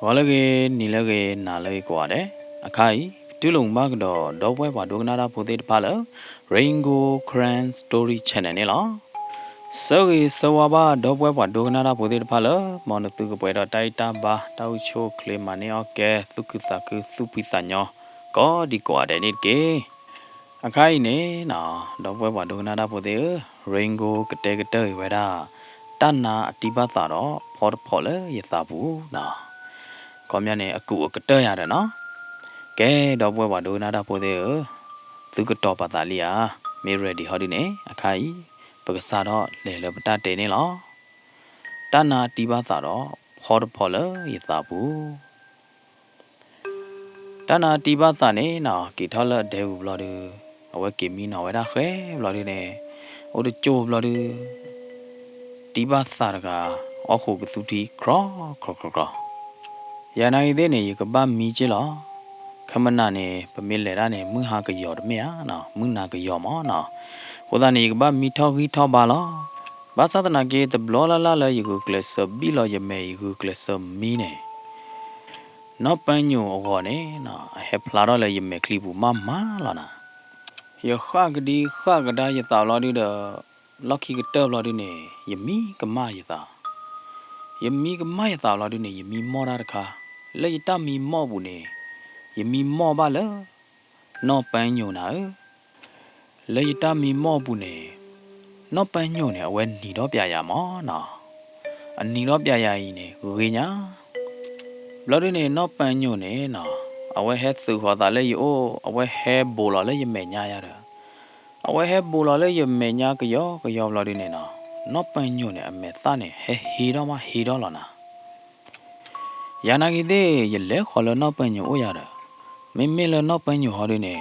Walage nilage nalage quade. Akai, Tulung Magdo, Dogwe Wadugnada Putit Palo, Ringo Cran Story Channel. So is Sawaba, Dogwe Wadugnada Putit Palo, Monatuka Pueda Taita Ba, Taucho Clemane, Ke, Tukutaku, Thupitanyo, God, the quade it gay. Akai ne, na, Dogwe Wadugnada Pudir, Ringo Kategate, Weda, Tana, Tibataro, Port Pole, Yethabu, na. ကောင်းမြတ်နဲ့အကူအကတရရတယ်နော်ကဲတော့ပွဲပါဒိုနာတာပိုသေးသူကတော့ပါတာလီယာမေရဒီဟော်ဒီနေအခိုင်ပကစားတော့လေလပတတဲနေလောတနာတီပါသာတော့ဖော်ဖော်လရသဘူးတနာတီပါသာနေနော်ကီထော်လဒဲဘူးဘလော်ဒီအဝဲကီမီနော်ဝဲတာခဲဘလော်ဒီနေဟိုတချိုးဘလော်ဒီတီပါသာကအခုကသူတီခရရန်နိုင်တဲ့နေကပမီချီလောခမနာနေပမေလေရနေမွဟာကယောတမေယာနော်မွနာကယောမောနော်ဟိုဒနေကပမီထောဂီထောပါလောဘာသာတနာကေတဘလောလာလာယခုကလစဘီလောယမေယခုကလစမီနေနော်ပန်းညိုအောနေနော်ဟက်ဖလာတော့လေယမေကလီဘူးမမလာနာယခကဒီခကဒါယတာလောဒီဒလောက်ခီကတဘလောဒီနေယမီကမယတာယမီကမယတာလောဒီနေယမီမောတာတခါလေတမီမော့ဘူးနေယမီမော့ပါလေနော်ပန်းညိုနာလေတမီမော့ဘူးနေနော်ပန်းညိုနေအဝဲနီတော့ပြရမောနော်အနီတော့ပြရရင်နေကိုကြီးညာဘလော်ဒီနေနော်ပန်းညိုနေနော်အဝဲဟဲသူခေါ်တာလေယိုအဝဲဟဲဘိုလာလေယမဲညာရတာအဝဲဟဲဘိုလာလေယမဲညာကယောဘလော်ဒီနေနော်ပန်းညိုနေအမဲသားနေဟဲဟီတော့မဟီတော့လာနာယာနာဂီတဲ့ရလဲခေါ်လနောက်ပညိုအိုရတာမင်းမင်းလနောက်ပညိုဟောရနေ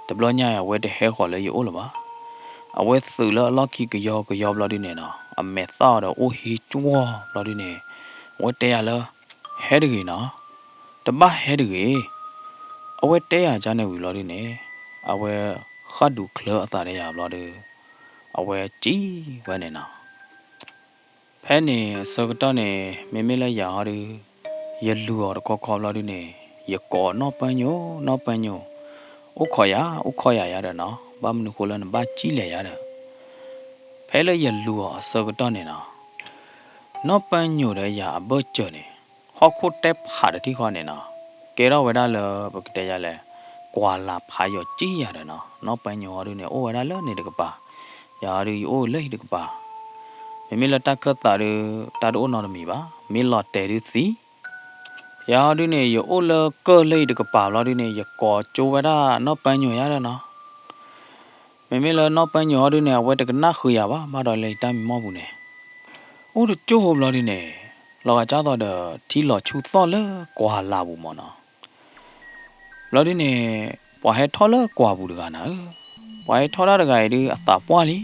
တဘလညာရဝဲတဲ့ဟဲခေါ်လဲရိုးလပါအဝဲသူလလော်ကီကယောဘလဒီနေနော်အမေသားတော့အိုဟီချွာဘလဒီနေဝဲတဲ့ရလဟဲတကြီးနော်တပဟဲတကြီးအဝဲတဲ့ရချာနေဝီလော်ဒီနေအဝဲခတ်ဒူကလအတာရရဘလဒီအဝဲကြီးဝဲနေနော်ဖဲနေစကတော့နေမင်းမင်းလဲရဟာဒီยลูอร์ก็ขอลอดิเนยก่อนอปัญโยอุขอยายาเด้อเนาะบามนุโคลนบาจีเลยยาเด้อแพ้เลยยลูอสกตอเนี่ยเนาะนอปัญโยเด้อยาบ่เจอเนี่ยฮอกโคเตพาดที่ข้อเนี่ยเนาะเกรอเวดาเลบกเตยาเลกว่าลาพายอจียาเด้อเนาะนอปัญโยดิเนี่ยโอเวดาเลเนี่ยเดกปายาดิโอเลยเดกปามิลตะคตาเดตาโดนอมีบามิลอเตดิซียาดิเนี่ยโอเลก็เลยเด็กป่าเราดิเนี่ยก่อโจวดานอปัญญยาเด้อเนาะไม่เลยนอปัญญยดิเนี่ยเวทก็น่าคุยอ่ะวะมาดอเลยตามมอบุเนี่ยโอ้โจโหเราดิเนี่ยเราก็จ้าต่อเด้อที่เราชูต่อเลยกว่าลาบุมอเนาะเราดิเนี่ยปว่าให้ทอเลยกว่าบุดกันนะปว่าให้ทอได้ไงดิอัตตาปว่าลิ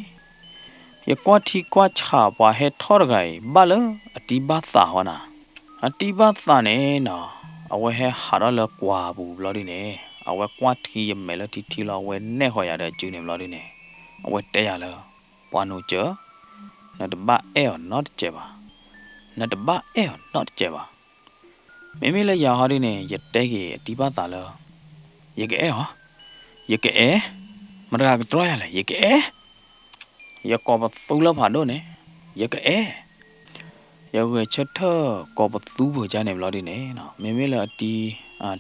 ยกว่าที่กว่าชาปว่าให้ทอได้ไงบ้าเลยอธิบาตาหัวน่ะအတိပသနဲ့နော်အဝဲဟဲဟာရလကွာဘူးဘလို့ဒီနေအဝဲကွာထီရမဲလတီလောဝဲနဲ့ဟောရတဲ့ကျူနေဘလို့ဒီနေအဝဲတဲရလပွားနိုချနတ်ဘအဲနော့ကျဲပါနတ်ဘအဲနော့ကျဲပါမိမိလည်းရဟာဒီနေရတဲကြီးအတိပသလရကဲဟောရကဲမရကတော့ရလေရကဲရကောဘသူလဖာတော့နေရကဲယောဂချက်ထကောပသူဘူကြနေဘလို့ဒီနေနော်မင်းမလတီ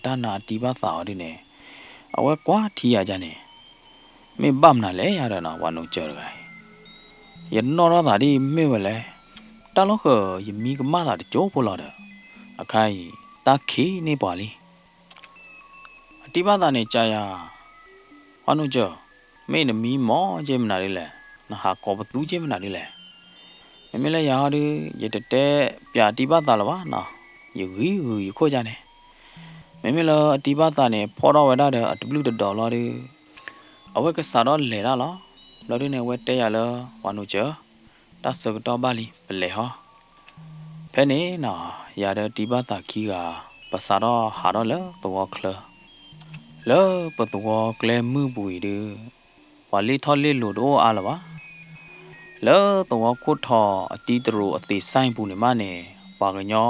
တာနာတီပါသာဒီနေအဝဲကွာထီရကြနေမင်းပတ်မနာလဲရတော့နော်ဝါနုံကြော်ကြရနော်တော့ဒါဒီမေဝလဲတလောခယမီကမသာတကြောဖို့လာတယ်အခိုင်တာခေနေပါလီအတီပါသာနေကြာရဝါနုံကြော်မင်းနမီမောကျင်းမနာလေးလဲနဟာကောပသူကျင်းမနာလေးလဲမင်းလည်းရဟာဒီရတဲ့ပြတိပတာလပါနော်ယူခိုကြနေမင်းလည်းအတိပတာနေဖော်တော့ဝဲတာတဲ့အဒဘလူဒေါ်လာဒီအဝဲကစားတော့လေလာလောလော်ဒီနေဝဲတဲရလဝါနုချတဆကတော့ပါလီပလေဟောဖဲနေနော်ရတဲ့တိပတာခီကပစားတော့ဟာတော့လေတော့ခလလောပတော့ကလဲမှုပူဒီဝါလီထော်လီလို့တော့အားလပါလောตัวคุดทออติตรูอติไซปูนี่มาเนี่ยปากญอ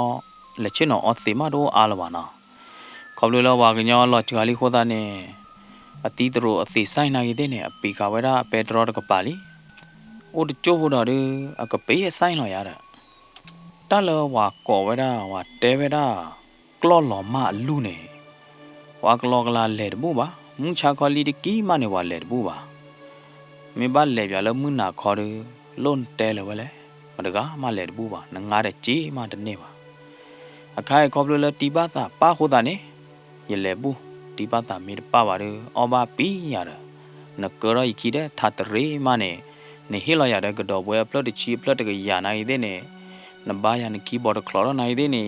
လက်ချင်းတော့အသေးမတော့အားလပါနော်ခေါပလူလောဝါကညောလောချကလီခိုတာနေအတီးတို့အသေးဆိုင်နိုင်တဲ့နေအပီကဝဲတာပက်ထရောကပါလီအိုတချို့ဘော်တော့အကပေးဆိုင်လောရတာတလောဝါကောဝဲတာဝါတဲဝဲတာကလော်လော်မလူနေဝါကလော်ကလာလဲဘူးပါမုန်ချာခေါ်လီတကီမနေဝါလဲဘူးပါမေဘလဲပြလမွနာခေါ်ရလွန်တဲလဲဝဲလဲမတကားမလဲဘူးပါငါတဲ့ကြီးမတနေပါအခိုင်ခေါပလူလတီပါတာပါခိုတာနေရလဲဘူးတီပါတာမေပါပါရအော်ဘာပီရတာနကရခိတဲ့ထတရေမနေနေဟီလာရတဲ့ကတော့ဘွယ်ပလော့တချီပလော့တကရနိုင်တဲ့နေနဘာယန်ကီဘော်ဒကလော်နိုင်တဲ့နေ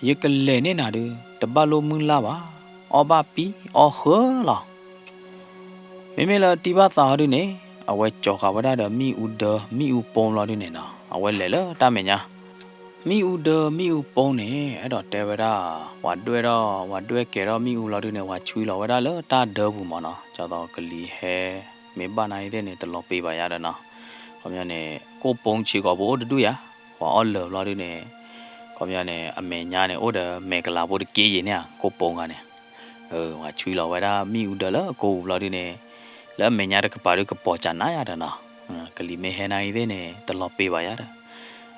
ရကလဲနေနာတဘလိုမွန်းလာပါအော်ဘာပီအော်ခေလာမေမေလာတီပါတာရနေအဝဲကြောခဝဒဒမီဥဒမီဥပုံလာနေနာအဝဲလဲလာတမညာမီဥဒမီဥပုံနေအဲ့တော့တဲဝဒဝါတွဲတော့ဝါတွဲကဲတော့မီဥလာတွေနေဝါချွေးလာဝဒလာတာဒေဘူးမနော်ကျတော့ကလီဟဲမေဘာနိုင်တဲ့နေတလောပေးပါရတဲ့နော်ခေါမြနဲ့ကိုပုံချီကောဘောတူရဟောအော်လောလာတွေနေခေါမြနဲ့အမေညာနဲ့အိုဒမေကလာဘောတကေးရင်เนี่ยကိုပုံကနေဝါချွေးလာဝဒမီဥဒလာကိုလာတွေနေလဲမေညာတကပါရကပေါ်ချနာရတဲ့နော်ကလီမေဟနိုင်တဲ့နေတလောပေးပါရတဲ့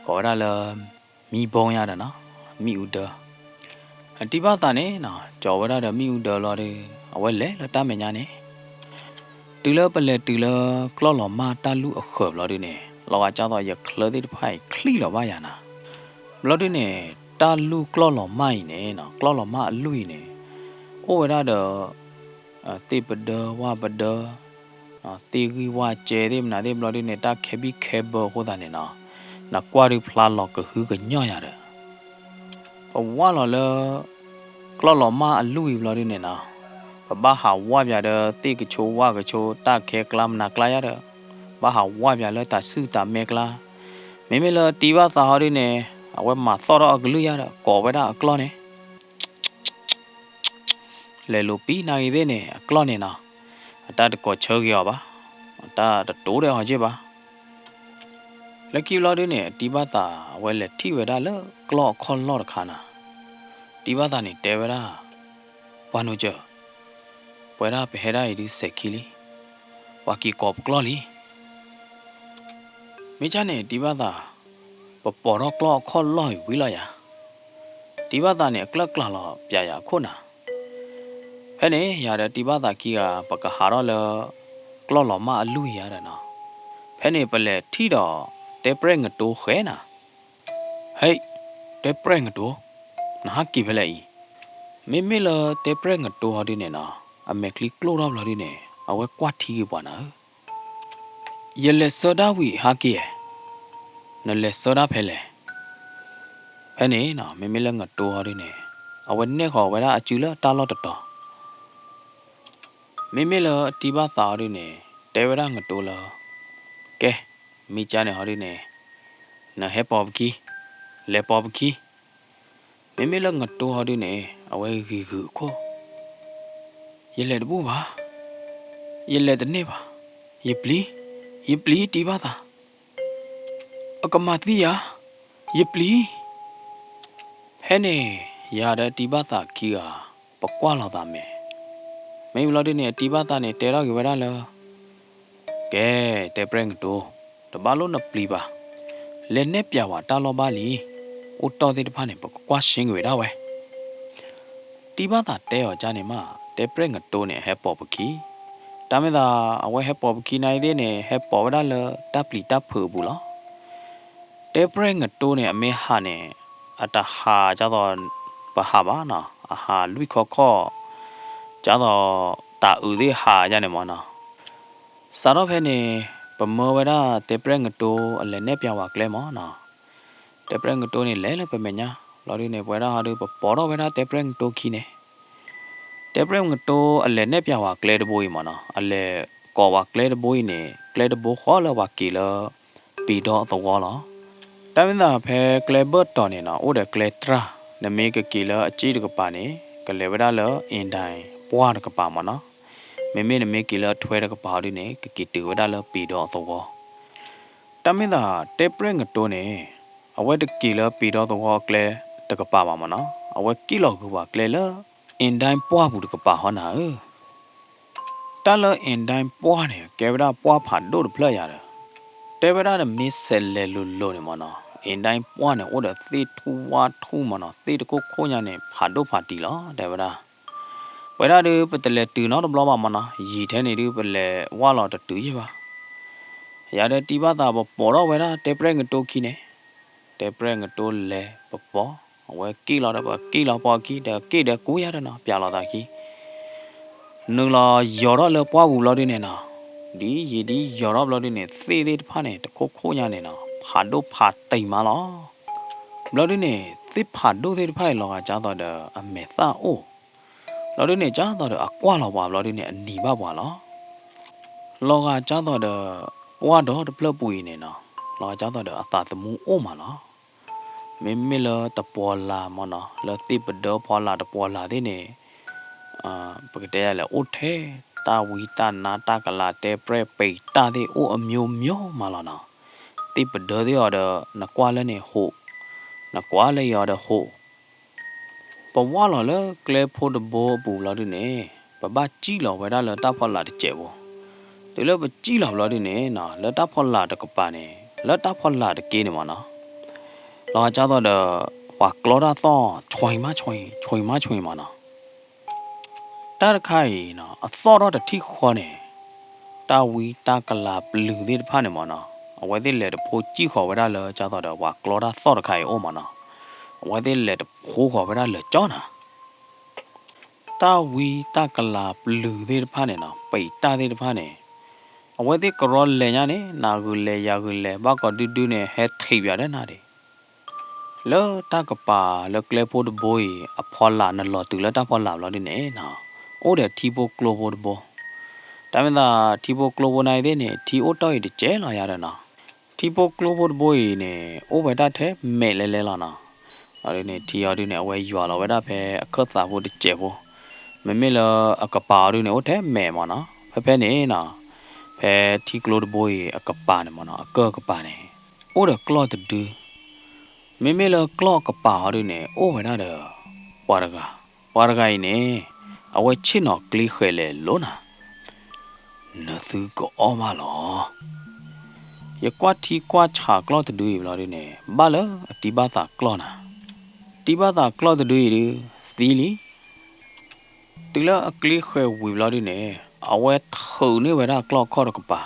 ခေါ်ရလာမီပုံရတဲ့နော်မီဥဒအတိပါတာနေနော်ကြော်ဝရတဲ့မီဥဒလာတွေအဝဲလဲလတမညာနေတူလပလက်တူလကလော်လော်မာတလူအခုဘလာတွေနေလောကကြတော့ရခလတဲ့ဖိုင်ခလီလောပါရနာဘလာတွေနေတာလူကလော်လော်မိုင်းနေနော်ကလော်လော်မာအလူနေအိုဝရတဲ့တေပဒဝပဒတေဂီဝကျဲတဲ့မနာတဲ့ဘလာတွေနေတာခေဘီခေဘောဟိုတာနေနော်နကွာရီဖလာလောကဟူကညော့ရတယ်ဝါလော်လကလော်လော်မာအလူဘလာတွေနေနော်ဘာဟာဝါပြတဲ့တိကချိုဝါကချိုတခဲကလမ်နာကလာရတဲ့ဘာဟာဝါပြလဲတဆူတာမေကလာမေမေလတီဝါသာဟရီနေအဝဲမှာသောရအကလူရတဲ့ကောဝဲတာအကလောနေလေလိုပီနိုင်တဲ့နေအကလောနေနော်အတတကောချောကြောပါအတတိုးတယ်ဟောကြည့်ပါလက်ကီလော်တွေနေတီဝါသာအဝဲလက်ထိဝဲတာလဲကလောခေါ်လော်တခါနာတီဝါသာနေတဲဝဲတာဘာနိုကြောဝဲရဘဲရာရီစက်ကီလီဝါကီကောပကလော်လီမိချနဲ့ဒီဘာသာပေါ်တော့ကလော့ခေါ်လော်ဝီလာယာဒီဘာသာနဲ့ကလကလာလော်ပြရခုနာဖဲနေရတဲ့ဒီဘာသာကီကပကဟာတော့လောကလော့လော်မအလူရတဲ့နော်ဖဲနေပလက်ထီတော့တဲပရက်ငတိုးခဲနာဟေးတဲပရက်ငတိုးနာကီဖလဲမေမေလတဲပရက်ငတိုးဟာဒီနေနော်အမက်ကလီကလိုတော့လာဒီနေအဝဲကွာထီပွားနာယလက်စောဒဝီဟာကီနလက်စောဒဖဲလေဖဲနေနော်မေမေလငတိုးဟာဒီနေအဝဲနဲ့ခေါ်ဝဲတာအကျူလာတာလော့တတော်မေမေလတီဘာသာဒီနေတဲဝရငတိုးလာကဲမိချာနေဟာဒီနေနဟေပေါ်ကီလေပေါ်ကီမေမေလငတိုးဟာဒီနေအဝဲဂီဂူခေါ်ရလက်တပူပါရလက်တနေပါရပလီတီပါတာအကမတိယာရပလီဟဲနေရတဲ့တီပါတာကီယာပကွာလာတာမဲမိမလို့ဒီနေတီပါတာနေတဲတော့ကြဝရလားကဲတဲပရင်တိုတဘာလို့နပလီပါလက်နဲ့ပြဝတာလောပါလီအိုတော်တဲ့တဖာနေပကွာရှင်းကြရဝဲတီပါတာတဲရောကြနေမှာတဲပရင်တိုနေဟဲပေါ်ပကီတမေသာအဝဲဟဲပေါ်ပကီနိုင်တဲ့နေဟဲပေါ်ဝဒါလတပ်ပလီတပ်ဖူဘူးလားတဲပရင်တိုနေအမေဟာနေအတဟာကြတော့ဘဟာပါနော်အဟာလူခေါ်ကြတော့တာဦးသေးဟာကြနေမနော်စားတော့ဖဲနေပမောဝဒါတဲပရင်တိုအလည်းနဲ့ပြဝကလဲမနော်တဲပရင်တိုနေလဲလဲပမညာလော်ရီနေပွဲတာဟာတို့ပေါ်တော့ဝဒါတဲပရင်တိုခီနေတဲပရင်တိုအလည်းနဲ့ပြဝကလဲတဘိုးမနော်အလည်းကောဝကလဲတဘိုးနေကလဲတဘိုးခေါ်လဝကီလပီတော့တော့လောတမင်သာဖဲကလဲဘတ်တော်နေနော်အိုဒကလဲထရာနမေကကီလအချီတကပါနေကလဲဝဒါလအင်တိုင်းပွားတကပါမနော်မေမေနမေကီလထွဲတကပါဒီနေကကီတူဝဒါလပီတော့တော့တမင်သာတဲပရင်တိုနေအဝဲတကီလပီတော့တော့ကလဲ တကပါပါမနော်အဝဲကီလောကူပါကလေလအင်တိုင်းပွားဘူးတကပါဟောနာတလအင်တိုင်းပွားနေကေဗရာပွားဖာဒိုဖလက်ရတယ်တေဗရာမစ်ဆယ်လေလူလို့နေမနော်အင်တိုင်းပွားနေဩဒသေထူဝါထူမနော်သေတကိုခိုးညာနေဖာဒိုဖာတီလောတေဗရာဝဲရတဲ့ပတလေတူနော်ဘလောပါမနော်ရီထဲနေဒီပလေဝါလောတတူရပါရတဲ့တီဘာသာပေါ်တော့ဝဲရတေပရက်ငတိုခီနေတေပရက်ငတိုလေပေါ်ဝဲကီလာတော့ကီလာပေါ်ကီတဲ့ကီတဲ့ကိုရတဲ့နော်ပြလာတာခီနူလာရော်တော့လေပွားဘူးလို့ဒီနေနော်ဒီရည်ဒီရော်တော့လို့ဒီနေသေးသေးတဖာနေတခိုးခိုးညာနေနော်ဖာဒိုဖာတိမ်မလားလို့ဒီနေသစ်ဖာဒိုသေးတဖာလောကကြားတော့တဲ့အမေသာအိုလို့ဒီနေကြားတော့အကွာလောက်ပါလို့ဒီနေအနီပါပွားလားလောကကြားတော့တဲ့ဝါတော့တပလပူနေနော်လောကကြားတော့တဲ့အသာသမူအိုမလားမင်းမလတပေါ်လာမနော်လတိပဒောပေါ်လာတပေါ်လာတဲ့နေပကတဲ့ရလေအိုထဲတာဝီတာနာတာကလာတဲပရက်ပိတာတဲ့အိုအမျိုးမျိုးမလားနော်တိပဒောတဲ့ရတဲ့နကွာလဲနေဟုတ်နကွာလဲရတဲ့ဟုတ်ပဝါလာလေကလေဖို့တဘောပူလာတဲ့နေပပကြည့်လောဝဲတာလတာဖော်လာတဲ့ကျဲဘောဒီလိုပကြည့်လောလာတဲ့နေနော်လတာဖော်လာတဲ့ကပါနေလတာဖော်လာတဲ့ကင်းနေမနော်လောကြတော့တဲ့ဝါကလောရာသောချွိုင်မချွိုင်မနော်တာခိုင်နော်အသောတော့တတိခေါ်နေတာဝီတာကလာဘလူးတဲ့ဖာနေမနော်အဝဲတဲ့လေတဖိုးကြည့်ခေါ်ဝဲတာလေကြတော့တဲ့ဝါကလောရာသောတခိုင်အိုမနော်အဝဲတဲ့လေတဖိုးခေါ်ဝဲတာလေကြောနာတာဝီတာကလာဘလူးတဲ့ဖာနေနော်ပိတာတဲ့ဖာနေအဝဲတဲ့ကရောလေညာနေနာဂူလေယာဂူလေဘာကဒူဒူနေဟဲထိပြတဲ့နာတယ်လောတာကပါလကလေပိုဒဘိုးအဖော်လာနလောတူလတာဖော်လာလောဒီနေနော်အိုတဲ့တီပိုကလိုဘိုဒဘောဒါမှမဟုတ်တီပိုကလိုဘိုနိုင်တဲ့နေတီအိုတော့ရတဲ့ကျဲလာရတယ်နော်တီပိုကလိုဘိုဒဘိုးနေအိုဘတာထဲမဲလဲလဲလာနော်အဲ့ဒီနေတီရဒီနေအဝဲရွာလာဝဲတာဖဲအခတ်သာဖို့တဲ့ကျဲဘောမမေလအကပါဒီနေအိုထဲမဲမနော်ဖဲနေနော်ဖဲတီကလိုဒဘိုးအကပါနေမနော်အကပါနေအိုတဲ့ကလော့တူမမေလကလော့ကပါရနေအိုဝနာတဲ့ဝါရဂိုင်းနေအဝဲချစ်နော်ကလီခဲလေလောနာနသူကောအောမလောယကွာတီကွာချာကလော့တူရလာရနေဘာလတီဘာသာကလောနာတီဘာသာကလော့တူရသီလီတီလာအကလီခဲဝီလာရနေအဝဲထုံနေဝနာကလော့ခေါ်ကပါ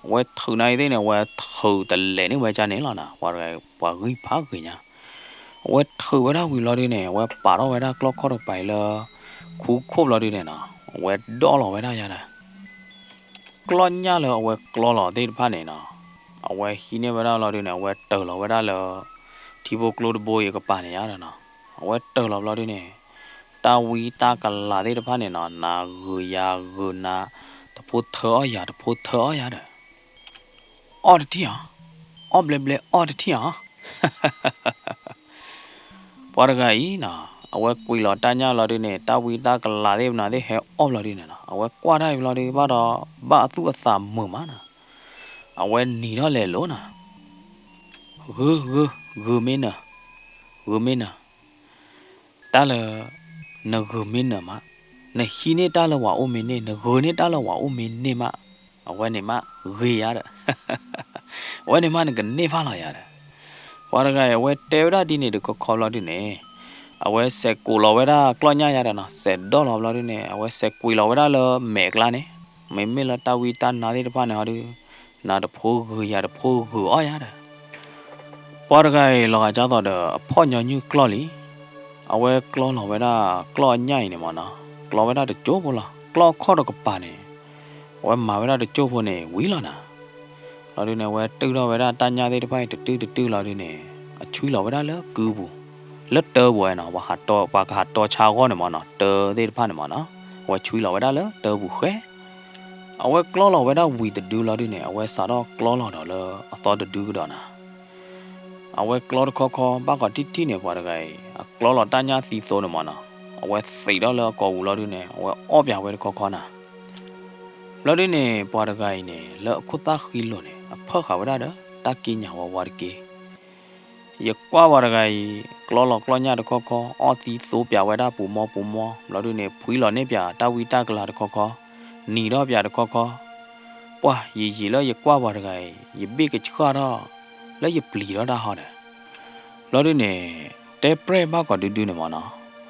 ဝဲထုံနိုင်တဲ့နေဝဲထုံတလဲနေဝဲချနေလာနာဝါရဝါဂိဖာခွညာဝဲထုဝဲတာဝီလာရနေဝဲပါတော့ဝဲတာကလော့ခေါ်တော့ပိုင်လာခုခုလာရနေနော်ဝဲဒေါ်လာဝဲတာရတာကလော့ညာလောဝဲကလော့လာတဲ့ဖာနေနော်အဝဲဟီနေဝဲတာလာရနေဝဲတော်လာဝဲတာလောဒီဘိုကလိုဒဘိုရကပါနေရတာနော်ဝဲတော်လာလာရနေတာဝီတာကလာတဲ့ဖာနေနော်နာဂူယာဂူနာတဖို့ထောရတဖို့ထောရတဲ့အော်တတီယာအော်ဘလဘလအော်တတီယာပေါ်ရဂိုင်းနာအဝဲကွေလာတညာလာတဲ့နေတာဝီတာကလာတဲ့နာတဲ့ဟဲအော်လာတဲ့နာအဝဲကွာတိုင်းလာတဲ့ဘာတော့ဘာသူအသာမွန်မနာအဝဲနီတော့လေလို့နာဂူမင်းနာတာလနဂူမင်းနာမနဟီနေတာလဝအိုမင်းနေနဂူနေတာလဝအိုမင်းနေမအဝဲနေမရေရတဲ့ဝဲနေမကနေဖာလာရတယ်ဝါရဂရဲ့ဝဲတေဝရဒီနေတကခေါ်လာဒီနေအဝဲဆက်ကိုလောဝဲတာကလောညရတဲ့နော်ဆက်ဒေါ်လောလာဒီနေအဝဲဆက်ကွေလောဝဲတာလောမဲကလာနေမေမေလတာဝီတာနာတဲ့တဖာနေဟာဒီနာတဖိုးခူရတဖိုးခူအော်ရတယ်ဝါရဂရဲ့လောကကြတော့အဖော့ညညူကလောလီအဝဲကလောလောဝဲတာကလောညိုင်နေမနော်ကလောဝဲတာတကျိုးဘောလားကလောခေါ်တော့ကပါနေဝဲမာဝဲတာတကျိုးဖို့နေဝီလာနာလာဒီနေဝဲတူတော့ဝဲတာတညာတဲ့တဖိုက်တူလာဒီနေအချွေးလာဝဲတာလဲကူဘူးလက်တော်ဝဲနော်ဘာဟာတော့ဘာဟာတော့ချာကောနေမနော်တော်တဲ့တဖာနေမနော်ဝဲချွေးလာဝဲတာလဲတော်ဘူးခဲအဝဲကလောလာဝဲတာဝီတူလာဒီနေအဝဲစားတော့ကလောလာတော့လဲအတော်တူကတော့နာအဝဲကလောခေါ်ဘာကတိနေပါတကယ်ကလောလာတညာစီသောနေမနော်အဝဲစိတ်တော့လဲကောဘူးလာဒီနေအဝဲအော့ပြဝဲခေါ်နာလော်ဒီနေပွားတကိုင်းနေလော်ခုတာခီလို့နေအဖောက်ခါဝရတာတကင်းညာဝါရကေ ye qua vào cái lo nhà được có ở tí số bia vậy đó bù mò lo đi nè phui lo nè bia tao vi ta cái là được có nì đó bia được có哇gì lo ye qua vào cái ye biết cái chỗ đó lấy ye pli đó đã họ nè lo đi nè té pre ba còn đưa nè mà nó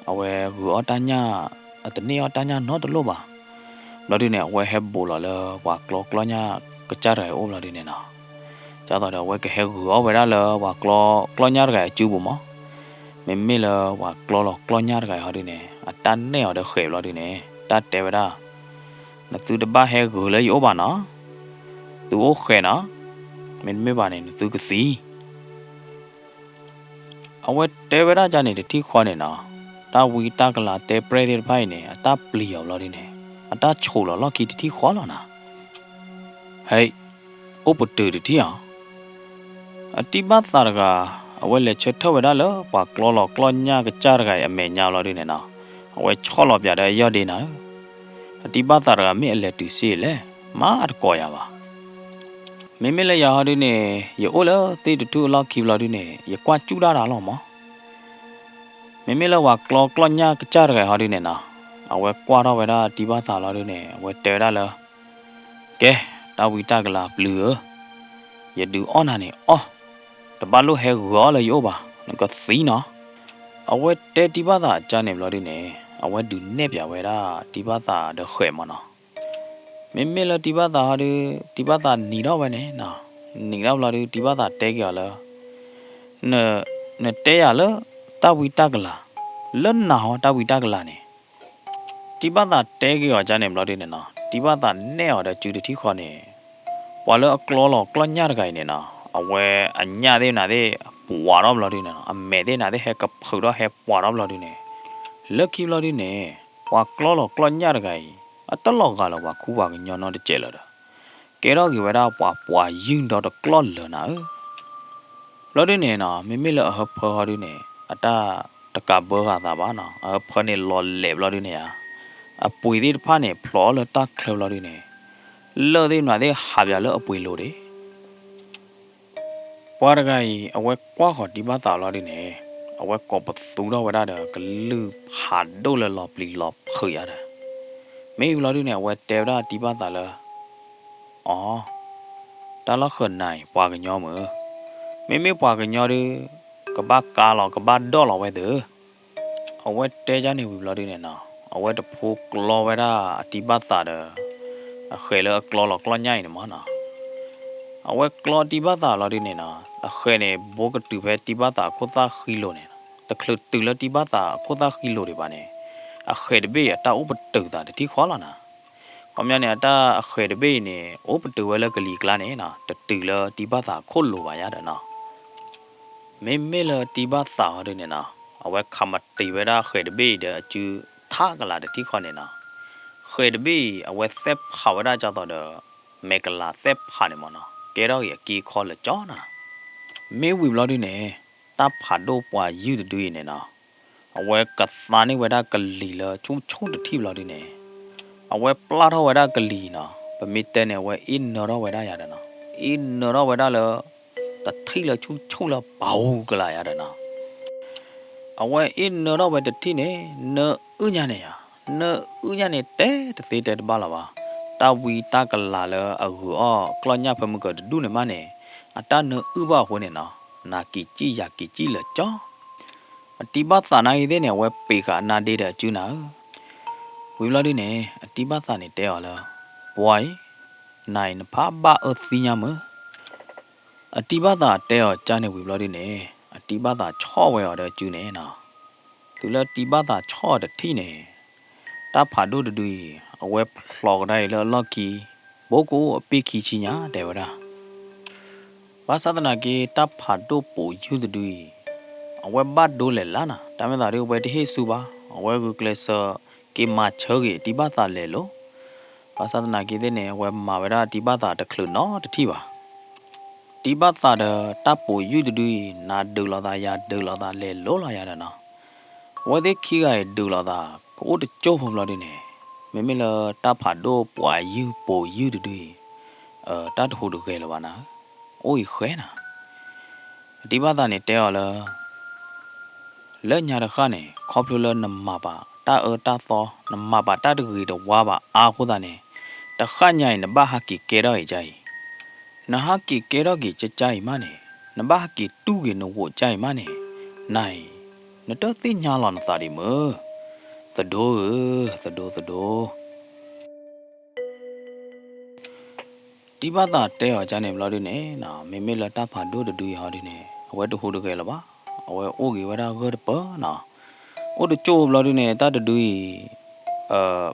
à về gửi ta nhà à tận này ta nhà nó được luôn mà lo đi nè về hẹp bù là hoặc lo nhà cái cha rồi ôm lo đi nè nó cho tao đâu cái heo gửi về đó là hoặc lo nhà cái chưa bù mó mình là hoặc lo nhà cái họ đi nè à tan này họ được khỏe lo đi nè ta té về đó là từ đó ba heo gửi lấy ốp bà nó từ ốp khỏe nó mình mấy bà này từ cái gì ông ấy té về đó cho nên thì khoa này nó ta vi ta cái là té pre đi phải nè ta pliao lo đi nè ta chổ lo kỳ thì khoa lo nè hey ốp bự từ thì à tí bát ta cái ông ấy lấy chết thâu về đó lỡ và lo nhà cái cha cái em mẹ nhau lo đi nè nó ông ấy cho lo bây giờ giờ đi nè tí bát ta cái mẹ lấy từ xí lẽ má ăn coi à ba mình là giờ đi nè giờ ô lỡ tí tụi lo kịp lo đi nè giờ qua chú đã lo mà mình là hoặc lo nhà cái cha cái họ đi nè nó ông ấy qua đó về đó tí bát ta lo đi nè ông ấy té đó lỡ kệ tao vi ta cái là lừa giờ đưa on này tao ba lô heo gõ là yếu bà nó có xí nó ông ấy té tí bát ta cha này lo đi nè ông ấy đưa nếp vào về đó tí bát ta được khỏe mà nó mình là tí bát ta đi tí bát ta nỉ đó vậy nè nó nỉ đó là đi tí bát ta té cái là nè té à lỡ tao vi ta cái là lớn nào tao vi ta cái là nè tí bát ta té cái ở cha này lo đi nè nó tí bát ta nè ở đó chưa được thi khoa nè và lỡ lo nhà cái nè nó ông ấy anh nhà đây nè đây quả đó lo đi nè anh mẹ đây nè đây hay cặp khử đó hay quả đó lo đi nè lỡ khi lo đi nè và lo nhà cái à tất lo gà là và khu vực nhỏ nó để chơi rồi đó cái đó kiểu vậy đó và dương đó được lo lừa nữa lo đi nè nó mình là hợp hợp đi nè à ta cả bơ gà ta bán nó hợp hợp này lo lẹp lo đi nè à bùi đi pha nè plo là ta khêu lo đi nè lỡ đi mà đây hạp giờ lỡ bùi lo đi qua cái ở quay qua họ đi bắt tàu lo đi nè ở quay có bật xuống đó vậy đó được cái lư hạt đâu là lọp lì lọp khơi à đó mấy lo đi nè quay treo đó đi bắt tàu là ta lo khơi này qua cái nhau mà mấy qua cái nhau đi cái bát cá lò cái bát đó lò vậy đó ở quay treo cho nên lo đi nè nó ở quay tập phục lo vậy đó đi bắt tàu đó khơi là lo nhảy nữa mà nó ở quay lo đi bắt tàu lo đi nè nó khơi này bố cái từ về đi bắt tàu cô ta khi lo nè ta khơi từ là đi bắt tàu cô ta khi lo đi bà nè khơi để bây giờ ta úp từ ta để thi khó là nè còn nhà này ta khơi để bây nè úp từ về là cái lì la nè ta từ là đi bắt tàu khôn lo bà ya đó nè mấy là đi bắt tàu đây nè ở quay khăm mặt từ về đó khơi để bây để chứ thác cái là để thi khó nè khơi để bây ở quay xếp hậu ra cho tao được mấy cái là xếp hả nè mà nó cái đó là kỳ khó là chó nè mấy vị lo đi nè ta phá đồ qua yêu được đuôi nè nó ở quay cắt phá này quay ra cái lì là chúng được thi lo đi nè ở quay plá thôi quay ra cái lì nó và mít tên này quay in nó đó quay ra vậy đó nó in nó đó quay ra là ta thấy là chúng là bảo cái lại vậy đó nó ở quay in nó đó quay được thi nè nợ nhà này nợ nhà này té té bao là ba ta vi ta cái là ở gõ con nhà phải một cái đu này mà nè ta nợ bao hồi nè nó na kỳ chi là chó tí bát ta này thế nè quay bị cả na đi được chứ nào vì lo đi nè tí bát ta này đeo là boy này nó phá ba ở xí nhà mới tí bát ta đeo cha này vì lo đi nè tí bát ta cho về ở đây chứ nè nào từ là tí bát ta cho được thi nè ta phá đồ được đi web log đây là lucky bố cô bị kỳ chi nhá đều ra bác sát na kia ta phá đồ bổ yêu được đi web bắt đồ lệ lá na ta mới nói web đi hết su ba web google sơ cái mà chơi cái tí bát ta lệ lo bác sát na kia thế này web mà vậy ra tí bát ta được khử nó được thi ba tí bát ta được ta bổ yêu được đi na được là ta ya được là ta lệ lo là ya đó na web đấy khi cái được là ta có được chốt không là đi nè mình là ta phá đồ bổ yêu được đi ta thu được ghê là bạn á ôi khỏe nè ဒီဘာသာနဲ့တဲရလားလက်ညာတခါနဲ့ခေါပလူလနမပါတာတာသောနမပါတာတကြီးတော့ဝါပါအာခုတာနဲ့တခါညိုင်နဘဟာကီကေရောကြိုင်နဟာကီကေရောကီကြကြိုင်မနဲ့နဘဟာကီတူကီနဝကြိုင်မနဲ့နိုင်နတော့သိညာလောနတာဒီမသဒိုဒီဘာသာတဲရကြနေဘလို့ဒီနဲ့နာမေမေလတာဖာဒိုဒူရဟာဒီနဲ့အဝဲတခုတကယ်လပါအဝဲအိုဂီဝဒါဂတ်ပနာအိုဒချိုဘလို့ဒီနဲ့တာဒူီ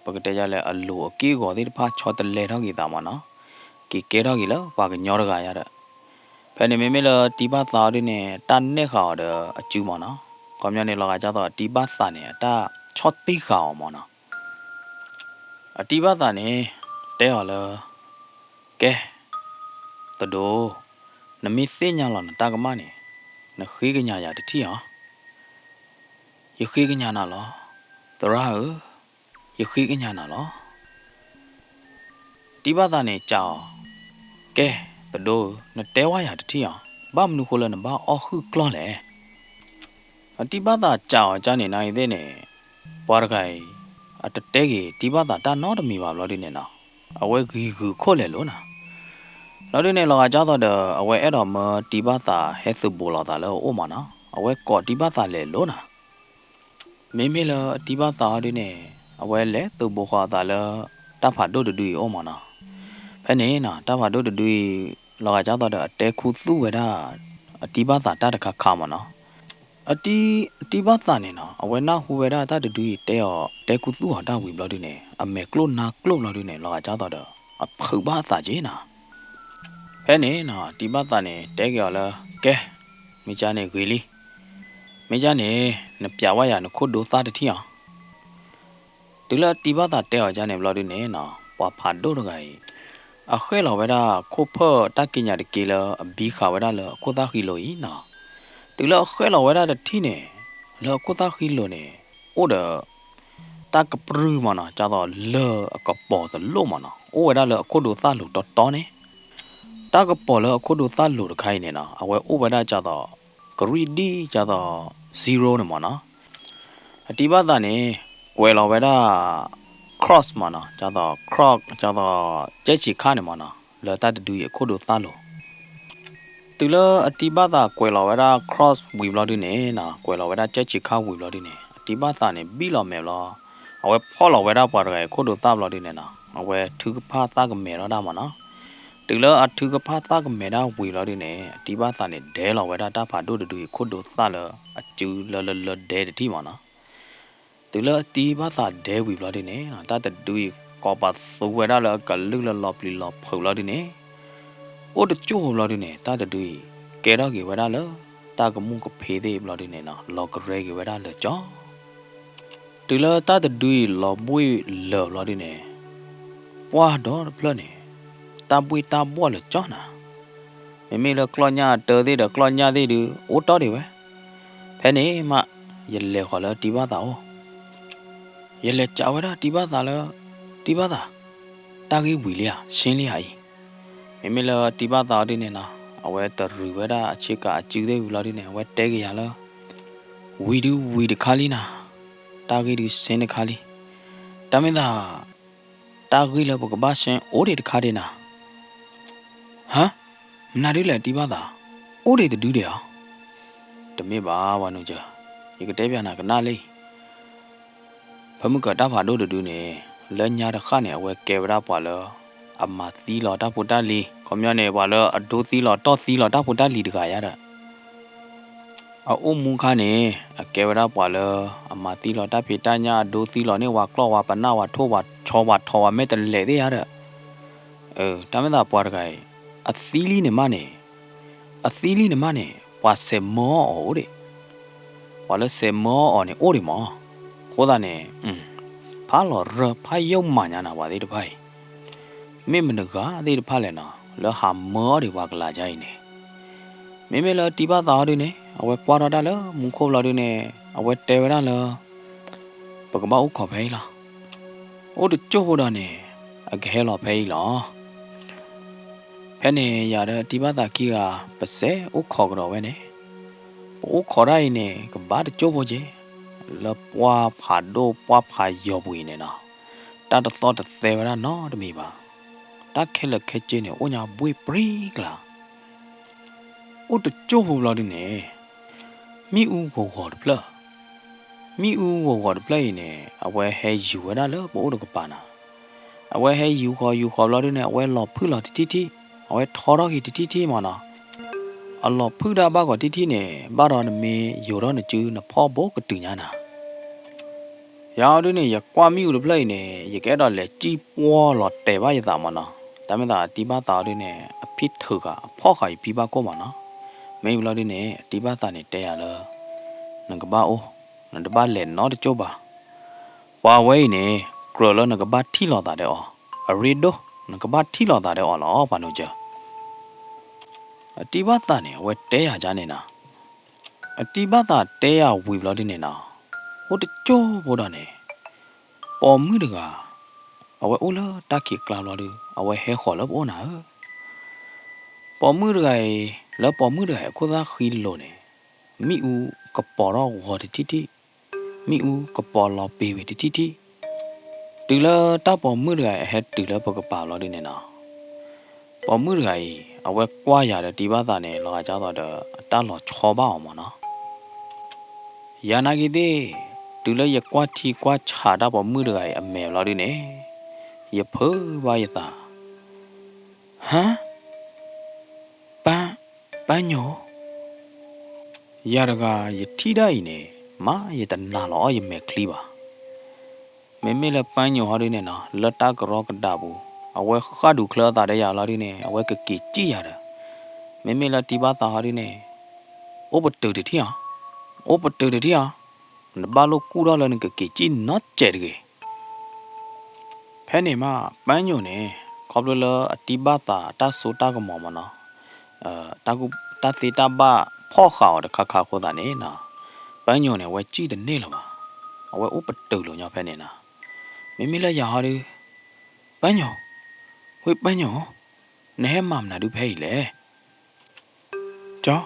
ပကတဲ့ကြလဲအလိုအကီကိုဒီဖာချောတလဲတော့ကြီးတာမနော်ကီကေတော့ကြီးလားပါကညောရကရတဲ့ဖဲနေမေမေလဒီဘာသာဒီနဲ့တန်နဲ့ခါတော့အကျူးမနော်ကောမြနေလောကကြတော့ဒီဘာသာနဲ့တာချောတိခါမနော်အဒီဘာသာနဲ့တဲရလားကဲတဒိုနမီသိညာလောတာကမနဲ့နခေကညာရတတိဟာယခေကညာနာလောတရာယခေကညာနာလောဒီဘာသာနဲ့ကြောင်းကဲတဒိုနတဲဝါရတတိဟာဘာမနုခိုလနဘာအော်ခုကလောလေအတိဘာသာကြောင်းဂျာနေနိုင်တဲ့နဲ့ပွားရခိုင်အတတဲကြီးဒီဘာသာတာနောတမီပါလို့ဒီနဲ့နော်အဝဲဂီဂူခိုလေလို့နော်แล้วဒီနေ့လောကကြတော့အဝဲအဲ့တော့မဒီဘာသာဟဲသုဘောလာတာလဲအိုမနော်အဝဲကောဒီဘာသာလဲလို့နာမင်းမလဒီဘာသာဒီနေ့အဝဲလဲသူဘောခါတာလဲတဖာဒိုဒူအိုမနော်ဖဲနေနာတဖာဒိုဒူလောကကြတော့အတဲခုသူဝဲတာအဒီဘာသာတတခါခါမနော်အဒီဘာသာနေနော်အဝဲနာဟူဝဲတာတဒူတဲရောတဲခုသူဟာတာဝီဘလို့ဒီနေ့အမေကလိုနာကလိုလို့ဒီနေ့လောကကြတော့အဖူဘာသာကြီးနာဖဲနေနော်ဒီဘာသာနဲ့တဲကြော်လားကဲမိချာနေခွေလီမိချာနေနပြဝရနခုဒိုသားတတိအောင်ဒီလာဒီဘာသာတဲော်ချာနေဘလို့ဒီနေနော်ပွာဖာဒိုရဂိုင်အခဲလောဝဲတာခုဖောတကိညာတကေလအဘီခါဝဲတာလခုသားခီလိုဤနော်ဒီလာခဲလောဝဲတာတတိနေလောခုသားခီလိုနေအိုဒတကပရူမနော်ကြတော့လောအကပေါ်တလို့မနော်အိုဝဲတာလခုဒိုသားလို့တော်နေတာကပေါ်လအခုတို့သတ်လို့တခိုင်းနေနော်အဝဲဥပဒါကြတော့ဂရီဒီကြတော့0နေမနော်အတိဘာသာနေကွယ်လောဝဲတာ cross မနော်ကြတော့ croc ကြတော့ကြက်ချီခါနေမနော်လောတတူရအခုတို့သတ်လို့တူလအတိဘာသာကွယ်လောဝဲတာ cross ဝီဘလော်ဒီနေနော်ကွယ်လောဝဲတာကြက်ချီခါဝီဘလော်ဒီနေအတိဘာသာနေပြီးလောမယ်လောအဝဲဖော်လောဝဲတာပေါ်တယ်အခုတို့သတ်ဘလော်ဒီနေနော်အဝဲသူကဖာသကမဲတော့တာမနော်ဒီလောအထုကဖာသကမေနာဝီလော်ဒီနေဒီဘာသာနေဒဲလောဝဲတာတဖာဒိုဒူခုဒိုသလအကျူလလဒဲတိမနော်ဒီလောဒီဘာသာဒဲဝီလော်ဒီနေတတဒူကောပါသဝဲတာလကလူလလောပလီလောဖူလော်ဒီနေအိုတချိုလော်ဒီနေတတဒူကဲတော့ကေဝဲတာလတာကမှုကဖေးသေးလော်ဒီနေနော်လော်ကရဲကေဝဲတာလကြောဒီလောတတဒူလော်ဘွေလော်ဒီနေပွားတော့ပလနေတာပွေတာဘောလေကြောနာမေလကလညာတော်သေးတယ်ကလညာသေးတယ်အိုတော်တယ်ပဲဖဲနေမရလေခေါ်လာဒီဘာသာ哦ရလေကြဝရဒီဘာသာလားဒီဘာသာတာကြီးဝီလျာရှင်းလျာဤမေလဒီဘာသာဒီနေနာအဝဲတရူဝဲတာအချစ်ကအကျူသေးဘူးလားဒီနေအဝဲတဲကြရလားဝီဒခါလီနာတာကြီးဒီစင်းဒခါလီတမင်းသာတာကြီးလဘကဘာရှင်အိုဒီဒခါဒီနာဟမ်မနာရီလေဒီဘာသာအိုးတွေတူတယ်အောင်တမေပါဝါနုကြဒီကတဲပြန်နာကနာလေးဘမှုကတာဖာတို့တူနေလညာတခနဲ့အဝဲကေဗရာပွာလောအမသီလောတာပူတာလီကွန်မြနေပွာလောအဒိုသီလောတော့သီလောတာပူတာလီတခါရတာအိုမုန်ခါနေအကေဗရာပွာလောအမသီလောတာဖေတညာဒိုသီလောနေဝါကလောဝါပနာဝါထိုးဝါချောဝါထောဝါမဲတလေတဲ့ရတာတမသာပွားတခိုင်အသီးလီနေမနဲ့ဝါဆေမောအိုတဲ့ဝါလဆေမောအော်နေအိုဒီမောခေါ်တာနေဖာလောရဖာယုံမညာနာပါသေးတဖိုင်မိမနကသေးတဖာလဲနော်လဟာမောဒီဝါကလာကြိုင်းနေမေလတီဘာသားတွေနေအဝဲပွားတော့တာလမုန်ခိုးလာတွေနေအဝဲတဲဝရလပကမောက်ခေါ်ဖေးလားအိုတချို့ဟိုတော့နေအခဲလောဖေးလားဖဲနေရတဲ့ဒီဘာသာကြီးကပစဲဥခေါ်ကြတော့ဝဲနေ ပိုးခေါ်ရင်းနဲ့ကဘာတကျိုးပေါ်ကြီးလပွားဖာဒိုပွားဖာယောပွေနေနော်တတ်တော့တဲ့သေးရနော်တမီပါတခဲလက်ခဲချင်းနဲ့အိုညာဘွေပရီကလာအိုတကျိုးဘူးလားဒီနေမိဦးကိုခေါ်တယ်ဖလားမိဦးကိုခေါ်တယ်ဖလားနေအဝဲဟဲယူရတာလေပိုးတော့ကပါနာအဝဲဟဲယူခေါ်လားဒီနေအဝဲလော်ဖူးလားတီအဝဲထော်တော့တီမနော်အလော်ဖူးတာဘာကတီနေဘာတော့နမေယူတော့နကျူးနဖောဘောကတူညာနာရာဒီနေရကွာမိဦးဖလားနေရကဲတော့လေကြီးပွားလော်တဲပါရတာမနော်ဒါမဲ့တာဒီဘာတာဒီနေအဖြစ်ထကဖောခိုင်ပြီးပါကောမနော်မေဘလာဒီနေဒီဘာတာနေတဲရလားနကဘာအိုနတဘာလေနော်တချို့ပါဝါဝဲနေကရလနကဘာထီလော်တာတဲ့အော်အရီဒိုနကဘာထီလော်တာတဲ့အော်လောဘာလို့ကြအတိဘာတာနေဝဲတဲရကြနေနာအတိဘာတာတဲရဝီဘလာဒီနေနာဟိုတချို့ဘောတော့နေပေါ်မှုတကအဝဲအိုလာတခိကလာလော်ဒီအဝဲဟဲခေါ်လောဘောနာပေါ်မှုတကယ်လောပေါ်မှုတကယ်ကိုသာခီလိုနေမိဦးကပေါ်တော့ဝတ်တီမိဦးကပေါ်လောပေဝတီတူလာတပေါ်မှုတကယ်ဟဲတူလာပကပါလောဒီနေနာပေါ်မှုတကယ်အဝဲကွာရတဲ့ဒီဘာသာနဲ့လောကကြတော့တလောချောပါအောင်မနော်ယာနာကြီးတဲ့တူလာရကွာတီကွာချာတာပေါ်မှုတကယ်အမဲလောဒီနေရဖဘာရတာဟမ်ပန်းညိုရတကယတိဒိုင်နေမာယတနာလောယမဲကလီပါမေမေလပန်းညိုဟာရင်းနေနော်လတကရောကတာဘူးအဝဲခါဒူခလာတာတဲ့ရလာရင်းနေအဝဲကကီကြည့်ရတာမေမေလတီဘာတာဟာရင်းနေအိုပတူတီဟာနဘာလို့ကူရလနကကီကြည့်နော်ကျဲတကေဖဲနေမှာပန်းညိုနေခေါပလလအတီဘာတာတဆိုတာကမော်မနော်တာကူတသေတဘဖော့ခါတခါခိုးတာနေနော်ပန်းညုံနေဝဲကြည့်တဲ့နေလားပါအဝဲဥပတူလို့ညဖဲနေနာမိမိလည်းရဟာဒီပန်းညုံဝေးပန်းညုံနဲမမနာဒူဖဲလေကြော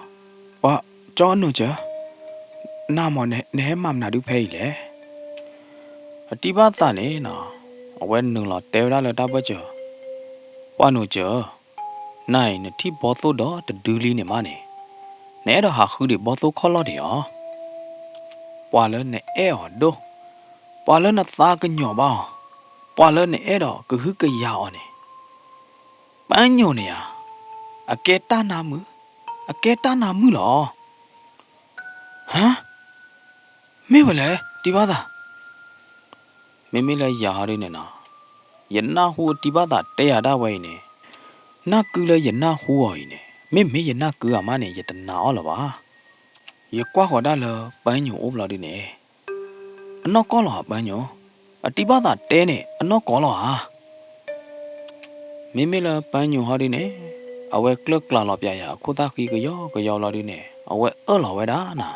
ဝါကြောနုချာနာမနဲမမနာဒူဖဲလေအတိဘာတာနေနော်အဝဲနုံလာတဲရလာတဘချာဝါနုချာနိုင်နတိဘောသောတော့တဒူးလေးနေမနေနဲတော့ဟာခူဒီဘောသောခေါ်လို့တယ်ရောပွာလနဲ့အဲဟောဒိုပွာလနဲ့သားကညောပါပွာလနဲ့အဲတော့ကဟကရအောင်နေပန်းညုံနေရအကဲတနာမှုလောဟမ်မေဝလေဒီဘာသာမေလည်းယာရင်းနေနာယနာဟူဒီဘာသာတဲရတာဝဲနေနာကူလေယနာဟူဝိုင်းနေမေယနာကူအမနေယတနာအော်လပါယကွာခေါ်တာလပန်းညုံအိုးဘလာဒီနေအနော့ကောလောပန်းညုံအတိဘာသာတဲနေအနော့ကောလောဟာမေလပန်းညုံဟောဒီနေအဝဲကလကလာလောပြရခုတာခီကယောလောဒီနေအဝဲအော်လောဝဲတာနာ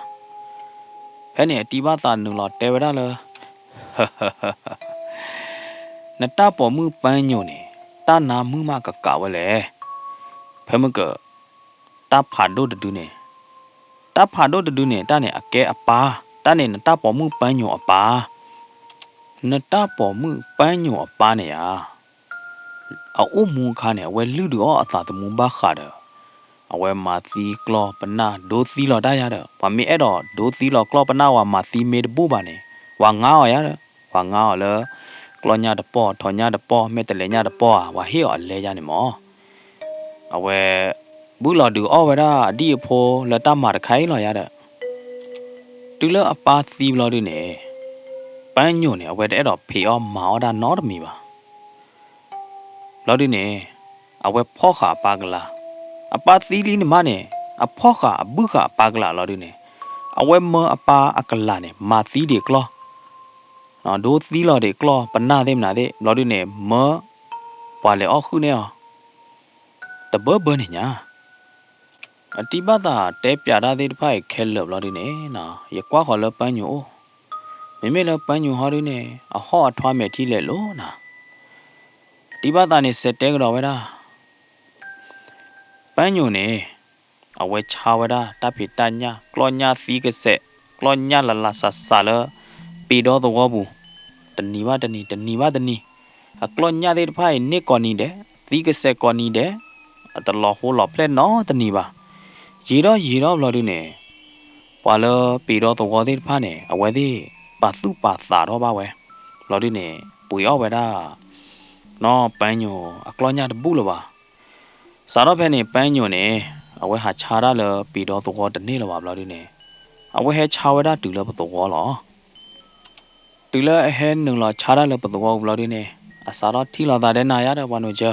ဖဲနေအတိဘာသာနုလောတဲဝဲတာလနတပေါ်မှုပန်းညုံနေတနာမှုမကကဝဲလေဖဲမကတဖာဒိုတူနေတဖာဒိုတူနေတနေအကဲအပါတနေနတပေါ်မှုပန်းညုံအပါနတပေါ်မှုပန်းညုံအပါနေရအိုမူခါနေဝဲလူတော့အသာတမူဘာခါတယ်အဝဲမာသီကလောပနာဒိုသီလောတာရတဲ့ဗမေအဲ့တော့ဒိုသီလောကလောပနာဝါမာသီမေတပူပါနေဝါငါရတဲ့ဝါငါလေကလောညာတပေါ်ထော်ညာတပေါ်မေတလေညာတပေါ်ဝါဟေော်လဲကြနေမောအဝဲဘူးလော်ဒူအော်ဝဲတာအဒီဖိုလတမာတခိုင်းလော်ရတဲ့တူလအပါသီလော်ဒီနေပန်းညွန့်နေအဝဲတဲ့အဲ့တော့ဖေအော်မောတာနော်တမီပါလော်ဒီနေအဝဲဖောခါပါကလာအပါသီလီနေမနေအဖောခါအဘုခါပါကလာလော်ဒီနေအဝဲမအပါအကလာနေမာသီဒီကလောနော်ဒိုသီလော်ဒီကလောပနာသေးမနာသေးလော်ဒီနေမပွာလေအော်ခုနေအော်တဘဘနေညာအတိပတာတဲပြတာသေးတဖိုက်ခဲလဘလော်ဒီနေနော်ရကွာခေါ်လပန်းညိုမေလပန်းညိုဟော်ဒီနေအဟောအထွားမဲ့ထီးလေလို့နော်ဒီဘာသာနေစက်တဲကြောဝဲတာပန်းညုံနေ အဝဲချဝဒါတပ်ဖိတညာကလောညာသီးကစက်ကလောညာလလဆဆာလပီတော့တော့ဘူးတနီပါတနီအကလောညာတဲ့ဖိုင်နိကောနီတဲ့သီးကဆက်ကောနီတဲ့အတလောဟိုလောဖလက်နော်တနီပါရေတော့လော်ဒီနေပွာလပီတော့တော့တဲ့ဖာနေအဝဲသေးပါသူပါသာတော့ပါဝဲလော်ဒီနေပူရောဝဲတာနော်ပန်းညိုအကလောညာတပူလောပါစာတော့ဖဲနေပန်းညိုနေအဝဲဟာချာရလပီတော့တော့တနေ့လောပါလော်ဒီနေအဝဲဟဲချာဝဲတာတူလပတော့လောတူလအဟဲနုံလောချာရလပတော့လော်ဒီနေအစာတော့ထီလောတာတဲ့နာရတဲ့ဘာလို့ကြ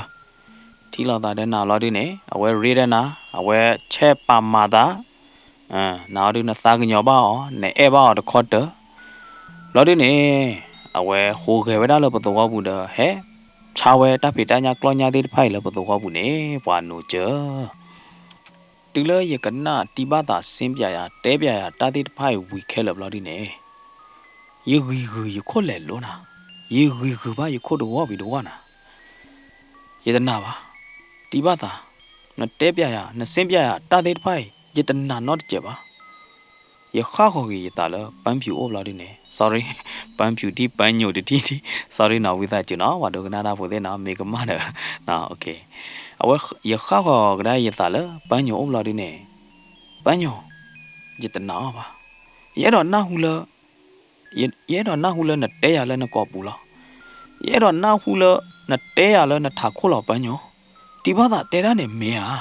ထီလောတာတဲ့နာလော်ဒီနေအဝဲရေးတဲ့နာအဝဲချဲပါမာတာနာဒီနသာကညောပါအောနေအဲပါတော့ခေါ်တယ်လော်ဒီနေအဝဲဟိုခဲဝဲတာလပတော့ဘူးတဲ့ဟဲချာဝဲတပ်ဖိတညာကလောညာတဲ့ဖိုင်လပတော့ဘူးနေဘွာနိုကြတူလရကနာတိပါတာစင်းပြရတဲပြရတာတဲ့ဖိုင်ဝီခဲလဘလော်ဒီနေယေဂီယခိုလဲလောနာယေဂီဘာယခိုတော့ဝီတော့နာယေတနာပါတိပါတာနတဲပြရနစင်းပြရတာတဲ့ဖိုင်ယေတနာတော့ကြပါယခါခေါ်ကြီးတာလပန်းဖြူအိုဘလာဒီနေ sorry ပန်းဖြူဒီပန်းညိုတီ sorry နော်ဝိသကျနော်ဝါဒကနာတာဖို့တဲ့နော်မေကမနော် okay အဝယခါခေါ်ကဒါယတာလပန်းညိုအိုဘလာဒီနေပန်းညိုယတနာပါရဲတော့နာဟုလရဲတော့နာဟုလနဲ့တဲရလဲနဲ့ကောပူလားရဲတော့နာဟုလနဲ့တဲရလဲနဲ့ထာခိုးလောက်ပန်းညိုဒီဘာသာတဲရနဲ့မင်းဟာ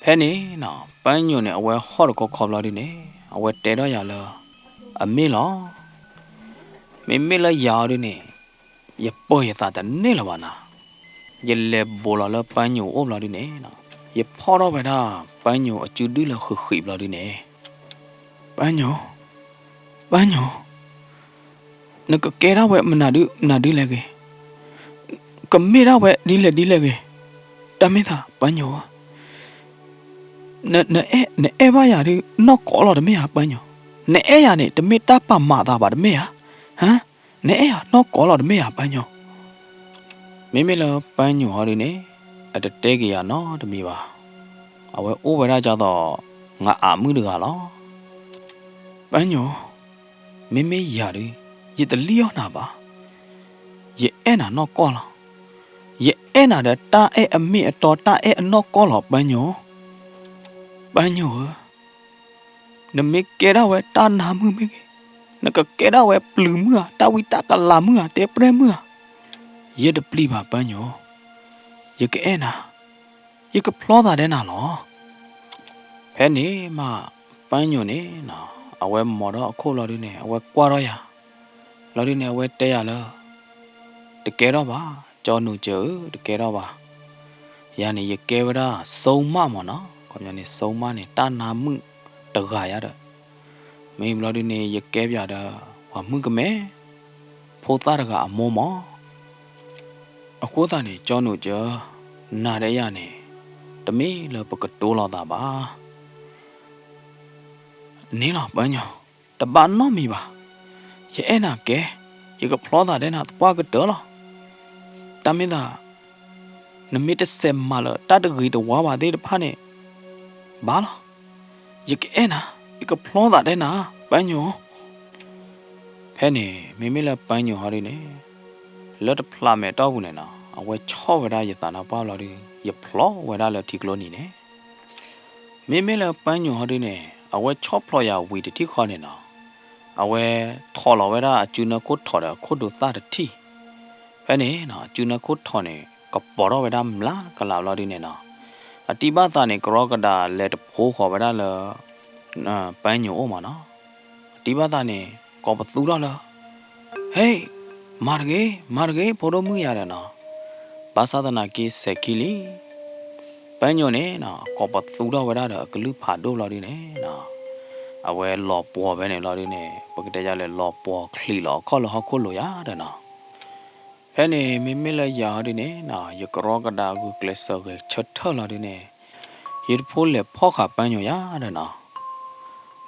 ဖဲနေနော်ပန်းညိုနဲ့အဝဲဟော့တော့ခေါ်လာဒီနေအဝဲတဲတော့ရလားအမေလားမေလာရဒီနေရပေါ်ရတာတဲ့နေလပါနာရလေဘောလာလပန်းညိုအိုလာဒီနေနော်ရဖော်တော့ပဲတာပန်းညိုအကျူတူးလခိလာဒီနေပန်းညိုနကကဲရဝဲမနာဒီလေကေကမေရဝဲဒီလေကေတမင်းသာပန်းညိုနဲဘာရဒီနော်ကောလာတမေဟာပန်းညိုနဲရနေတမေတာပမာတာပါတမေဟာဟမ်နဲရနော်ကောလာတမေဟာပန်းညိုမေလပန်းညိုဟာဒီနေအတတဲကရနော်တမေပါအဝဲအိုးဝဲရကြတော့ငါအာမှုတကလားပန်းညိုမေရတယ်ရတလီယောနာပါရအဲ့နာနော်ကောလာရအဲ့နာတဲ့တာအဲ့အမေအတော်တာအဲ့အနော်ကောလာပန်းညိုနမေကဲရဝဲတာနာမှုမေနကကဲရဝဲပလူမှုတာဝီတာကလာမှုတဲပရမှုရတပလီပါပန်းညိုရကအဲ့နာရကဖလောတာတဲ့နာလောဖဲနေမပန်းညိုနေနော်အဝဲမော်တော့အခုလော်ဒီနေအဝဲကွာတော့ရလော်ဒီနေအဝဲတဲရလားတကယ်တော့ပါကြောနုကျတကယ်တော့ပါရနေရကဲဝရစုံမမော်နော်ခေါင်းနေစုံမနေတာနာမှုတခါရတဲ့မိမလော်ဒီနေရကဲပြတာဝမှုကမဲဖိုးသားတကအမောမောအခုသားနေကြောနုကျနာတဲ့ရနေတမေးလပကတိုးလာတာပါနေလားပန်းညောတပန်းနော်မိပါရဲ့အဲ့နာကဲရကဖလောတာတဲ့နာပွားကတော့လားတမင်းသာနမီတဆယ်မလာတတဂီတဝါပါတဲ့ဖာနေဘာလားရကအဲ့နာရကဖလောတာတဲ့နာပန်းညောဖဲနေမေလာပန်းညောဟာရီနေလော်တဖလာမဲတော့ဘူးနေနော်အဝဲချောဝရရတာနာပါလာဒီရဖလောဝရလာတီကလိုနီနေမေလာပန်းညောဟာရီနေအဝဲချော့ဖလော်ရဝီတတိခေါ်နေနော်အဝဲထော်လော်ဝဲတာအကျူနကုတ်ထော်တယ်ခုတ်တို့သားတတိဖဲနေနော်အကျူနကုတ်ထော်နေကပေါ်တော့ဝဲတာမလားကလာလော်ဒီနေနော်အတိပါတာနေကရောကဒါလက်တဖိုးခေါ်ဝဲတာလပန်းညိုမနော်အတိပါတာနေကောပသူတော့လားဟေးမာရゲဖိုးတော့မှုရတယ်နော်ဘာသာဒနာကေစက်ကီလီပန်းညိုနေနော်ကောပသူတော့ဝဲတာကလူဖာတို့လော်ဒီနေနော်အဝဲလော်ပေါ်ပဲနေလော်ဒီနေပကတဲ့ရလဲလော်ပေါ်ခလီလော်ခေါ်လော်ခုလို့ရတယ်နော်ဖဲနေမေလာရဒီနေနော်ရကရောကဒါကူကလစ်ဆောကချတ်ထလော်ဒီနေရဖိုးလေဖောက်ခပန်းညိုရတယ်နော်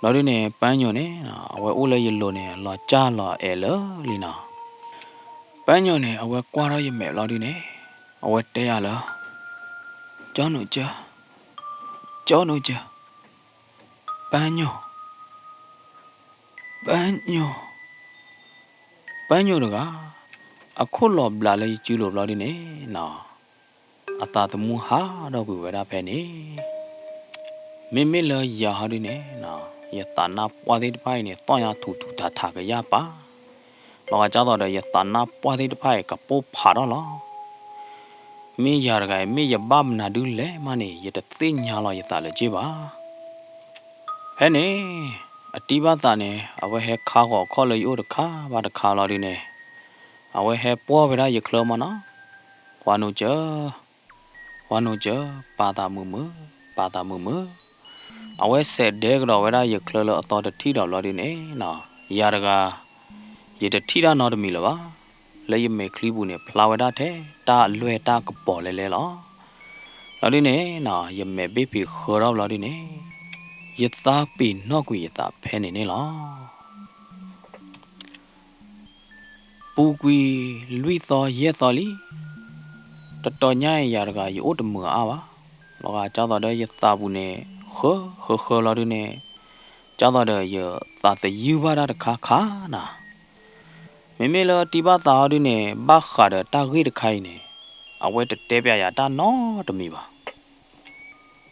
လော်ဒီနေပန်းညိုနေနော်အဝဲအိုးလဲရလို့နေလော်ကြလော်အဲလလီနော်ပန်းညိုနေအဝဲကွာတော့ရမဲလော်ဒီနေအဝဲတဲရလားကျောင်းတို့ကြာ cho nó chưa bao nhiêu được à à khô lọp là lấy chú lọp là đi nè nào à ta tụi mua há đâu bị vậy đã phải nè mình là giờ hả đi nè nào giờ ta na qua đi phải nè tao nhà thủ thà thà cái giá ba lo cho tao đây giờ ta na qua đi phải cái bố phá đó lo mi giờ cái mi giờ băm na đưa lẽ mà nè giờ tin nhà lo giờ ta là chi ba thế nè à tí ba ta nè à vậy hết khá họ khó lấy ô được khá ba được khá lo đi nè à vậy hết bố về đó giờ khờ mà nó quan nó chớ ba ta mù à vậy sẽ để cái đó về đó giờ khờ là tao được thi đó lo đi nè nè giờ giờ được thi đó nó được mi là ba lấy mấy clip này flower đó thế ta lùi ta có bỏ lại lo đi nè nè giờ mấy bé bị khờ đó lo đi nè giờ ta bị nó quỳ ta phe này nè lo bu quỳ lùi to ye to li to nhai giờ cái giờ ốt mưa à ba lo cho tao đây giờ ta bu nè khờ lo đi nè cho tao đây giờ ta tự yêu ba đã khá nè mấy là tí ba tao đi nè ba khá được ta ghi được khai nè à vậy được đẹp ya ta nó được mi ba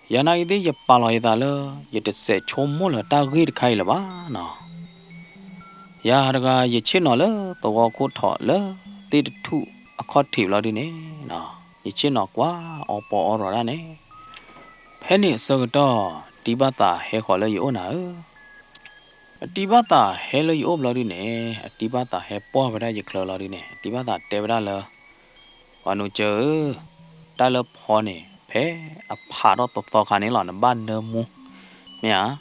giờ này đi giờ ba loại ta là giờ được sẽ chôm mua là ta ghi được khai là ba nè giờ cái giờ chết nó là tao có thọ là tí được thu khó thiểu lo đi nè nè giờ chết nó quá ở bỏ rồi đó nè thế này sao cái đó tí ba ta hay khỏi là yếu nào tí ba ta hay là yếu lo đi nè tí ba ta hay bỏ vào đây giờ khờ lo đi nè tí ba ta đẹp ra là và nó chờ ta là phò nè phê à phá đó to khá này là nó ban nơ mu mẹ à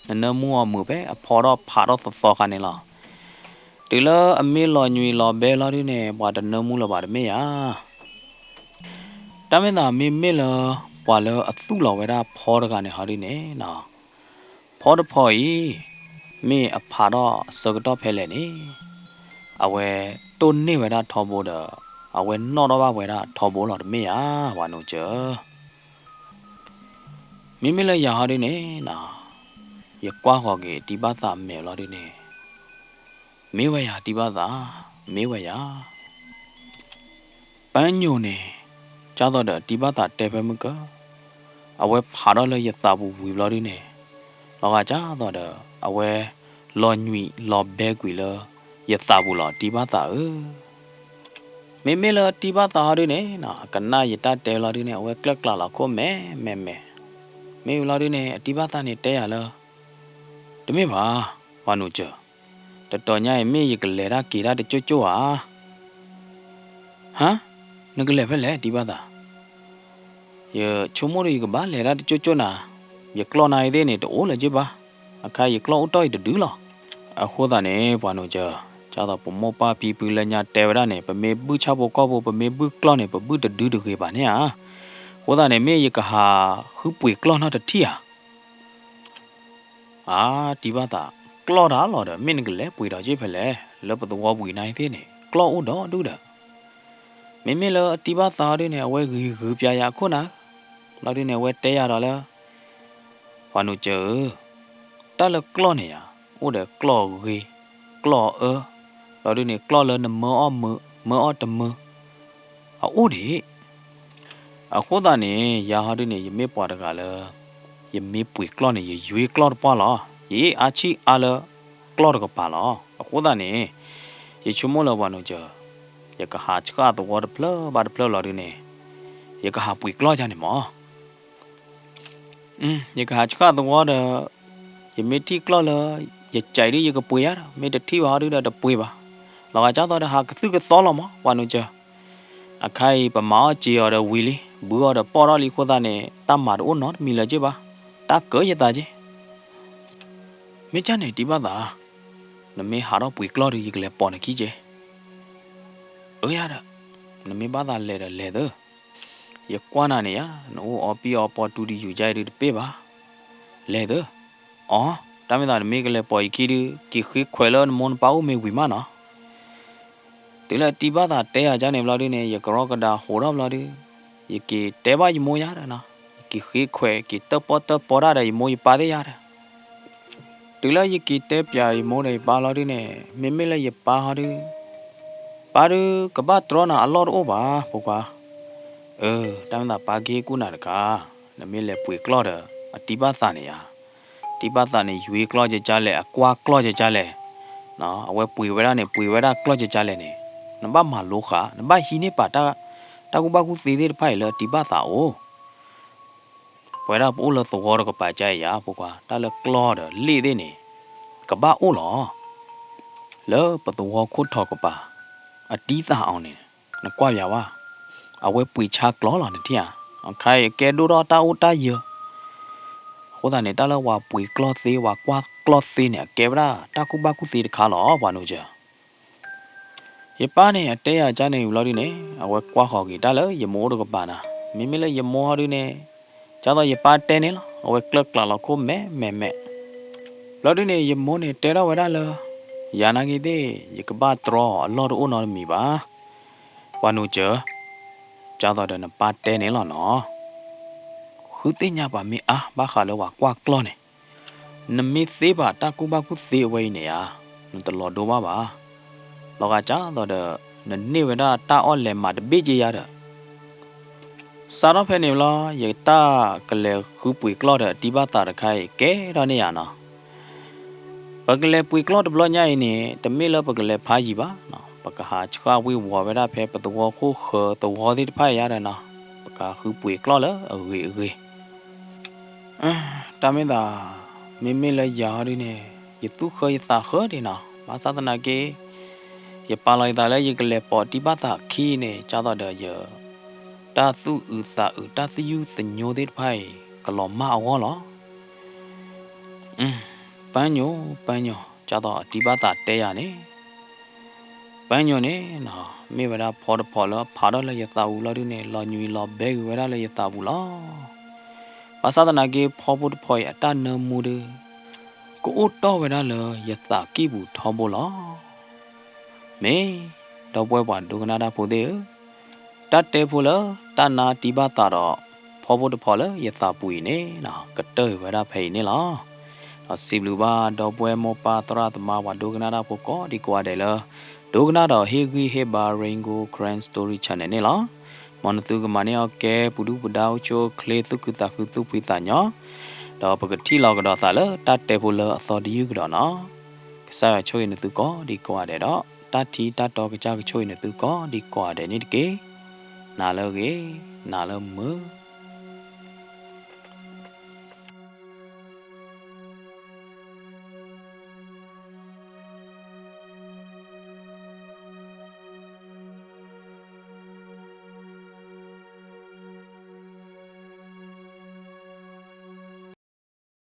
nơ mu mù phê à phò đó phá đó to khá này là từ là anh mi lo nhụy lo bé lo đi nè bà đợt nơ mu là bà đợt mẹ à ta mới là mi là bà là à tu lo vậy đó phò đó khá này hả đi nè nào phò đó phò ý mi à phá đó sơ cái đó phê lên nè à về tôn nè vậy đó thò bồ đó à về nó đó ba vậy đó thò bồ là mẹ à bà nó chờ mình là giờ đi nè nào giờ qua họ cái đi ba ta mẹ lo đi nè mẹ vậy à đi ba ta mẹ vậy à bao nhiêu nè cha tao đã đi ba ta đẹp hay mức à vậy phá đó là giờ ta bù bù lo đi nè lo à cha tao đã à vậy lo nhụy lo bé quỷ lo giờ ta bù lo đi ba ta mẹ là đi ba ta đi nè nào cần na giờ ta đẹp lo đi nè à vậy click là có mẹ lo đi nè đi ba ta nè đẹp à lo đừng mẹ bà hoàn nụ chờ to nhai mẹ gì cái lẽ ra kỳ ra để cho à hả nó cái lẽ phải lẽ đi ba ta giờ chú mua đi cái bán lẽ ra để cho nà giờ clo này thế này đổ là chứ ba à khai giờ clo tối được đứa lo à khu ta nè hoàn nụ chờ cha ta bụng mua ba pi pi lên nhà tèo ra nè bà mẹ bự cha bố co bố bà mẹ bự clo này bà bự được đứa được cái bà nè à khu ta nè mẹ giờ cả hà hứ bụi clo nó được thi à đi ba ta clo đó là mình cái lẽ bụi đó chứ phải lẽ lỡ bắt đầu bụi này thế này clo ở đó đúng đó mình là đi ba ta đi này quay gửi bia ya cô nào là đi này quay té ya đó là hoàn nụ chờ ta là clo này à ở đây clo ghi clo là đi này clo lên nằm mơ ở tầm mơ ở đấy ở khu ta này ya đi này mấy bỏ được cả là mấy bụi clo này dưới clo đó là ye achi ala clor ko palo khoda ne ye chumo lo wanu jo ye ka ha chka to war plo lo ri ne ye ka ha pui clo ja ne mo ye ka ha chka to war ye me ti clo lo ye chai ri ye ka pui ya me de thi wa ri da pui ba lo ga cha to da ha ka tu ka to lo mo wanu jo a khai pa ma chi or da wi li bu or da po ro li khoda ne tam ma do no mi la je ba ta cỡ ye ta je mấy cha này đi bao giờ nó mấy hà đó bụi clo đi cái lẹp bỏ này kí chứ ya đó nó mấy bao giờ lẹ đó giờ qua này á nó ở pi ở bỏ tu đi dài đi bê ba lẹ đó ta mới nói mấy cái lẹp bỏ kí đi kí khi khỏe lên môn bao mấy quỷ mà nó tức là đi bao giờ té ở cha này bao đi này giờ có cái đào hồ đó bao đi giờ kí té bao nhiêu mua giá đó nó kỳ khí khỏe kỳ tớ bó ra đây mua ba đấy à từ là kỳ tép dài mua đây ba lo đi nè mình là ba họ đi ba đi cái ba tròn là lo đó ba phụ qua tao là ba cái cú nào cả là mình là bùi clot đó tí ba ta này à tí ba ta này duy clot cho lẹ qua clot cho lẹ nó ở bùi vậy đó clot cho lẹ nè nó ba mà lố khá nó ba hi nè ba ta ta cũng ba cũng xí đi phải là tí ba ta ô vậy đó bố là tổ hợp cái bài chạy à phụ qua ta là clot đó lì đi nè cái ba ô lọ lỡ bắt tổ hợp cốt thọ cái ba tí ta ao nè nó qua vào à ở bùi cha clot là nè thia khai cái đồ đó ta ô ta giờ hôm nay ta làว่าปุ๋ยกลอซีว่ากว่ากลอซีเนี่ยเก็บละตาคุบาคุซีขาหลอว่านูจ้ะยป้าเนี่ยเตะจ้าเนี่ยอยู่แล้วดิเนี่ยเอาไว้กว่าหอกีตาเลยยโมดูกับป้านะมิเลยยโมหอดิเนี่ยจ้าต่อยป้าเตะเนี่ยละเอาไว้กลักละคู่แม่แล้วดิเนี่ยยโมเนี่ยเตะเราไว้ได้เลยยานากีเดยกบ้าตรอลอดอุนอนมีบ้าว่านูจ้ะจ้าต่อเดินป้าเตะเนี่ยละเนาะคือเตียบ่มีบ้าขาเลยว่ากว่ากล้อเนี่ยนมีเสียบตากูบ้ากูเสียไว้เนี่ยนั่นตลอดดูบ้าเราก็จ้าต่อเดินนี่เวลาตาอ่อนแหลมมาเดบิจียาเดสารพัดเนี่ยละยายตาก็เลยคือปุ๋ยกล้อเดที่บ้าตาใครแก่ตอนนี้นะปกเลยปุ๋ยกล้อเดบล้อใหญ่เนี่ยแต่ไม่ละปกเลยพายีบ้าเนาะปกหาชัววิวเวลาเพประตูคู่เขอตัวที่พายาเดนะปกคือปุ๋ยกล้อเลยตาไม่ด่าไม่เลยยาดิเนี่ยยิ่งตู้เคยตาเคยดินะมาซาตนาเกยยิ่งปาลายตาเลยยิ่งเกล็ดปอดที่บ้าตาขี้เนี่ยจ้าต่อเดียเยอะตาสู้ตาสิยูสิญโยดิไพ่ก็หล่อมาเอาเหรอปัญโยจ้าต่อที่บ้าตาเตียเนี่ยปัญโยเนี่ยนะไม่เวลาพอแล้วพาได้เลยตาบุลาดิเนี่ยรอยุยรอเบกเวลาเลยตาบุลาภาษาตนาเกพอบุตรพอยตาเนมูดกูอุดต่อเวลาเลยยตากีบุทอบุลาเมดอกบัวบานดูกันนาพูดเด้อตัดเตพูลตานาติบาตาดอพอบุตรพอเลยยตาปุยเนี่ยนะก็เตยเวลาเพยเนี่ยล่ะสิบลูบาดอกบัวโมปาตราตมาว่าดูกันนาพูก็ดีกว่าเด้อเลยดูกันนาดอเฮกีเฮบาเริงโกแกรนสตอรี่ชันเนี่ยล่ะมันตุกมันเนี่ยแกปุดุปุดาวโชเคลตุกุตาคุตุปิตาเนาะดอกปกติเราก็ดอกตาเลตัดเตพูเลอสอดีอยู่ก็ดอกเนาะสายช่วยในตุก็ดีกว่าเด้อตัดทีตัดดอกก็จะช่วยในตุก็ดีกว่าเด้นี่เก๋นาเลเกนาเลมือ